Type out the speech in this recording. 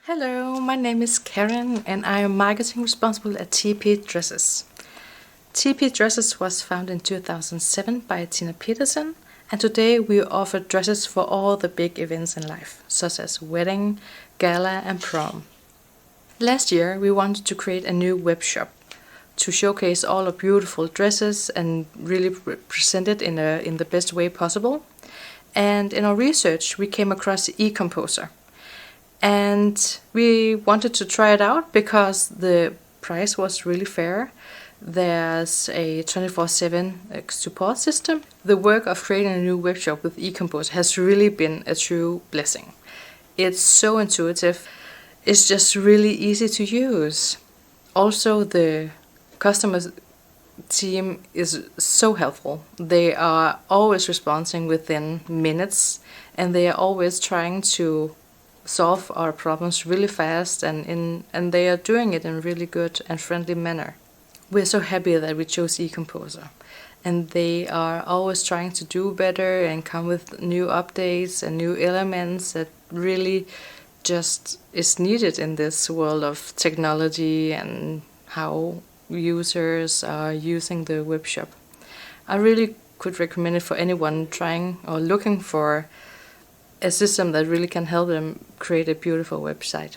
Hello, my name is Karen and I am marketing responsible at TP Dresses. TP Dresses was founded in 2007 by Tina Peterson, and today we offer dresses for all the big events in life, such as wedding, gala and prom. Last year we wanted to create a new web shop to showcase all our beautiful dresses and really present it in the best way possible. And in our research we came across EComposer. And we wanted to try it out because the price was really fair. There's a 24/7 support system. The work of creating a new webshop with EComposer has really been a true blessing. It's so intuitive. It's just really easy to use. Also, the customer team is so helpful. They are always responding within minutes, and they are always trying to solve our problems really fast, and they are doing it in a really good and friendly manner. We're so happy that we chose EComposer, and they are always trying to do better and come with new updates and new elements that really just is needed in this world of technology and how users are using the webshop. I really could recommend it for anyone trying or looking for a system that really can help them create a beautiful website.